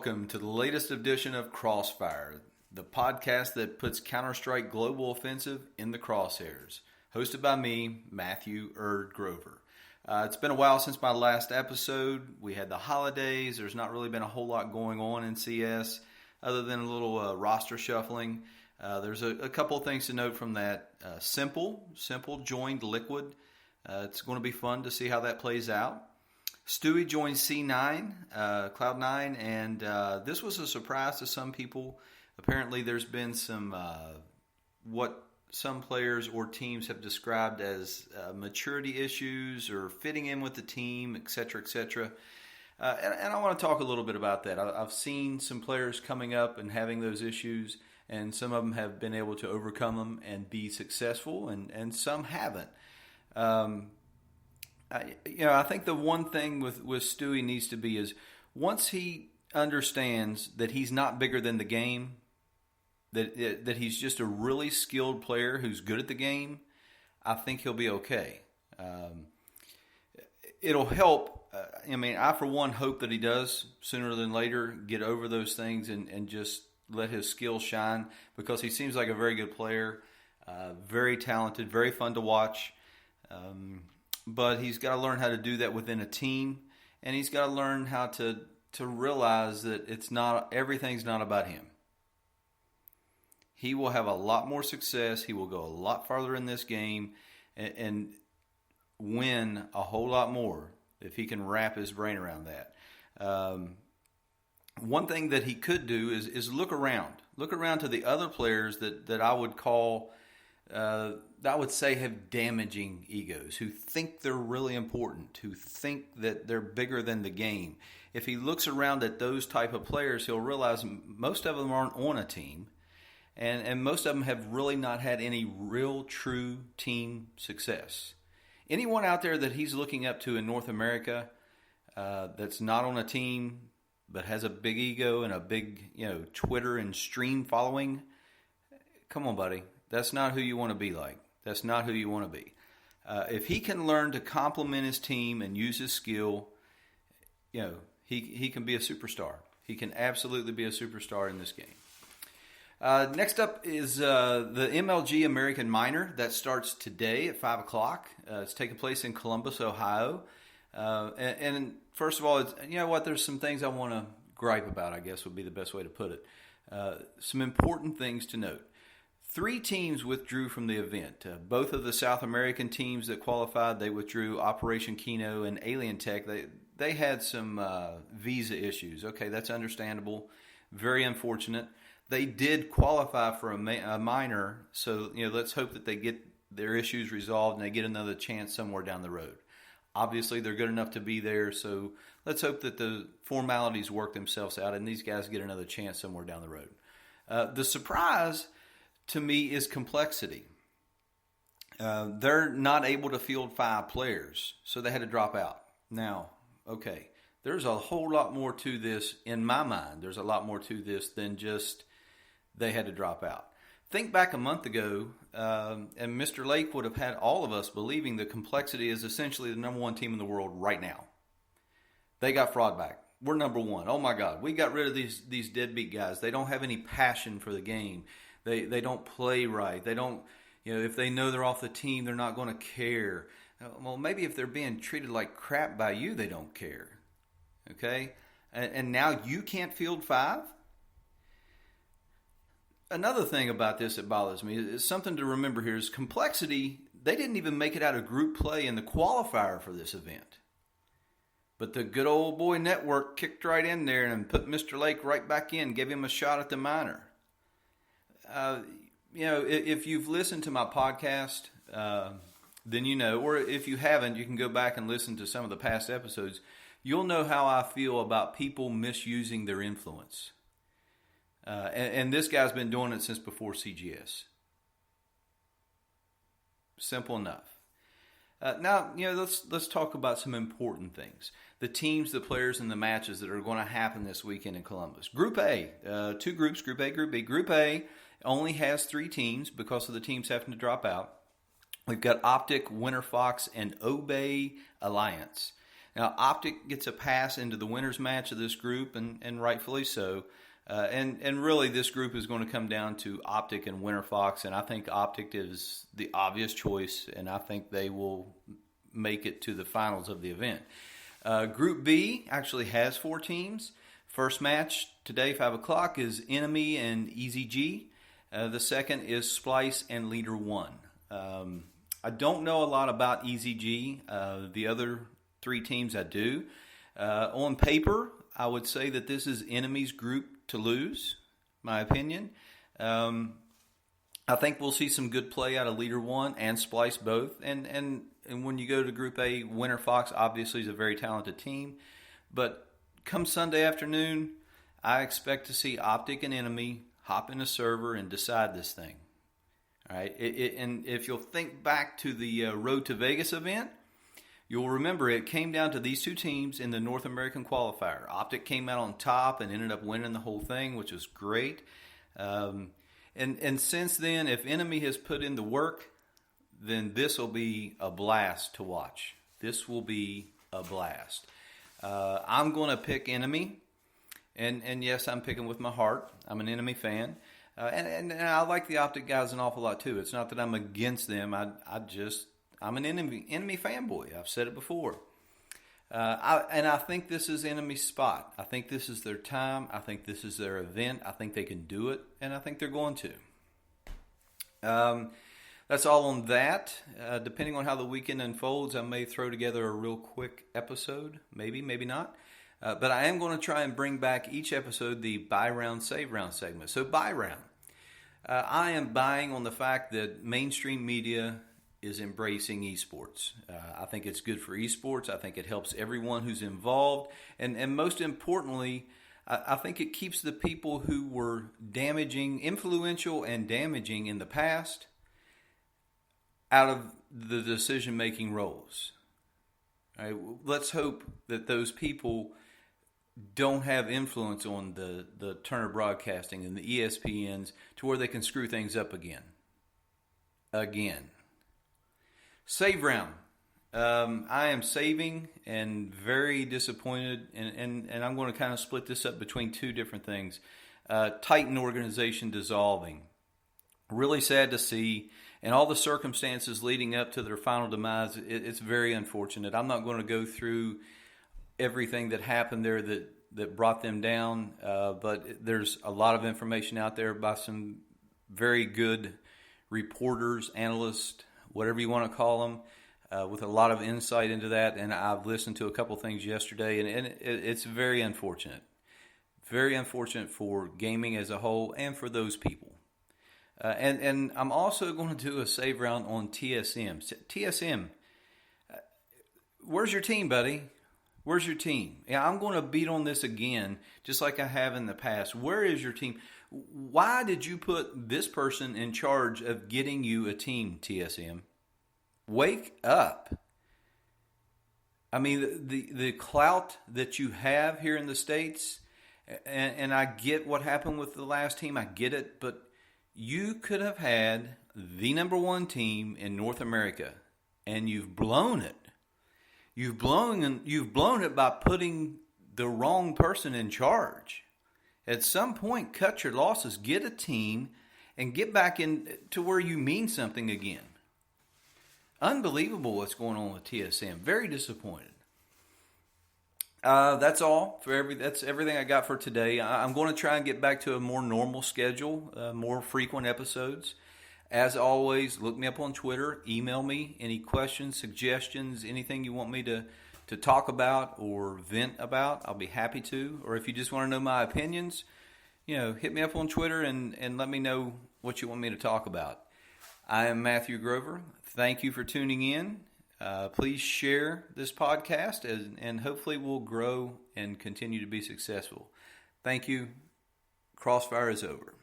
welcome to the latest edition of Crossfire, the podcast that puts Counter-Strike Global Offensive in the crosshairs. Hosted by me, Matthew Erd Grover. It's been a while since my last episode. We had the holidays. There's not really been a whole lot going on in CS other than a little roster shuffling. There's a couple of things to note from that. Simple joined Liquid. It's going to be fun to see how that plays out. Stewie joined C9, Cloud9, and this was a surprise to some people. Apparently there's been some, what some players or teams have described as maturity issues or fitting in with the team, etc., etc. And I want to talk a little bit about that. I've seen some players coming up and having those issues, and some of them have been able to overcome them and be successful, and some haven't. I think the one thing with Stewie needs to be is once he understands that he's not bigger than the game, that he's just a really skilled player who's good at the game, I think he'll be okay. It'll help. I for one hope that he does sooner than later get over those things and just let his skills shine, because he seems like a very good player, very talented, very fun to watch. But he's got to learn how to do that within a team, and he's got to learn how to realize that everything's not about him. He will have a lot more success. He will go a lot farther in this game and win a whole lot more if he can wrap his brain around that. One thing that he could do is look around. Look around to the other players that I would call I would say have damaging egos, who think they're really important, who think that they're bigger than the game. If he looks around at those type of players, he'll realize most of them aren't on a team, and most of them have really not had any real true team success. Anyone out there that he's looking up to in North America that's not on a team but has a big ego and a big Twitter and stream following, come on, buddy. That's not who you want to be like. That's not who you want to be. If he can learn to complement his team and use his skill, he can be a superstar. He can absolutely be a superstar in this game. Next up is the MLG American Minor. That starts today at 5 o'clock. It's taking place in Columbus, Ohio. And first of all, there's some things I want to gripe about, I guess would be the best way to put it. Some important things to note. 3 teams withdrew from the event. Both of the South American teams that qualified, they withdrew. Operation Kino and Alien Tech, they had some visa issues. Okay, that's understandable. Very unfortunate. They did qualify for a minor, so let's hope that they get their issues resolved and they get another chance somewhere down the road. Obviously, they're good enough to be there, so let's hope that the formalities work themselves out and these guys get another chance somewhere down the road. The surprise to me is complexity. They're not able to field 5 players, so they had to drop out. Now, okay, there's a whole lot more to this in my mind. There's a lot more to this than just they had to drop out. Think back a month ago, and Mr. Lake would have had all of us believing that Complexity is essentially the number 1 team in the world right now. They got fraud back. We're number 1. Oh my God, we got rid of these deadbeat guys. They don't have any passion for the game. They don't play right. They don't, if they know they're off the team, they're not going to care. Well, maybe if they're being treated like crap by you, they don't care. Okay? And now you can't field 5? Another thing about this that bothers me is something to remember here is Complexity, they didn't even make it out of group play in the qualifier for this event. But the good old boy network kicked right in there and put Mr. Lake right back in, gave him a shot at the minor. If you've listened to my podcast, then or if you haven't, you can go back and listen to some of the past episodes. You'll know how I feel about people misusing their influence. And this guy's been doing it since before CGS. Simple enough. Now, let's talk about some important things. The teams, the players, and the matches that are going to happen this weekend in Columbus. Group A, 2 groups, Group A, Group B. Group A only has 3 teams because of the teams having to drop out. We've got Optic, Winter Fox, and Obey Alliance. Now, Optic gets a pass into the winner's match of this group, and rightfully so. And really, this group is going to come down to Optic and Winter Fox, and I think Optic is the obvious choice, and I think they will make it to the finals of the event. Group B actually has 4 teams. First match today, 5 o'clock, is Enemy and EZG. The second is Splice and Leader 1. I don't know a lot about EZG. The other 3 teams I do. On paper, I would say that this is Enemy's group to lose, my opinion. I think we'll see some good play out of Leader 1 and Splice both. And when you go to Group A, Winter Fox obviously is a very talented team. But come Sunday afternoon, I expect to see Optic and Enemy hop in a server and decide this thing. All right. And if you'll think back to the Road to Vegas event, you'll remember it came down to these 2 teams in the North American qualifier. Optic came out on top and ended up winning the whole thing, which was great. And since then, if Enemy has put in the work, then this will be a blast to watch. This will be a blast. I'm going to pick Enemy. And yes, I'm picking with my heart. I'm an Enemy fan. And I like the Optic guys an awful lot too. It's not that I'm against them. I'm an enemy fanboy. I've said it before. I think this is Enemy's spot. I think this is their time. I think this is their event. I think they can do it, and I think they're going to. That's all on that. Depending on how the weekend unfolds, I may throw together a real quick episode. Maybe not. But I am going to try and bring back each episode the buy round, save round segment. So buy round. I am buying on the fact that mainstream media is embracing esports. I think it's good for esports. I think it helps everyone who's involved. And most importantly, I think it keeps the people who were influential and damaging in the past out of the decision-making roles. All right, let's hope that those people don't have influence on the Turner Broadcasting and the ESPNs to where they can screw things up again. Save round. I am saving and very disappointed, and I'm going to kind of split this up between 2 different things. Titan organization dissolving. Really sad to see, and all the circumstances leading up to their final demise, it's very unfortunate. I'm not going to go through everything that happened there that brought them down, but there's a lot of information out there by some very good reporters, analysts, whatever you want to call them, with a lot of insight into that. And I've listened to a couple things yesterday, and it's very unfortunate. Very unfortunate for gaming as a whole and for those people. And I'm also going to do a save round on TSM. TSM, where's your team, buddy? Where's your team? Yeah, I'm going to beat on this again, just like I have in the past. Where is your team? Why did you put this person in charge of getting you a team, TSM? Wake up. I mean, the clout that you have here in the States, and I get what happened with the last team. I get it, but you could have had the number 1 team in North America, and you've blown it. You've blown it by putting the wrong person in charge. At some point, cut your losses, get a team, and get back in to where you mean something again. Unbelievable what's going on with TSM. Very disappointed. That's all for that's everything I got for today. I'm going to try and get back to a more normal schedule, more frequent episodes. As always, look me up on Twitter. Email me any questions, suggestions, anything you want me to talk about or vent about. I'll be happy to. Or if you just want to know my opinions, hit me up on Twitter and let me know what you want me to talk about. I am Matthew Grover. Thank you for tuning in. Please share this podcast, and hopefully we'll grow and continue to be successful. Thank you. Crossfire is over.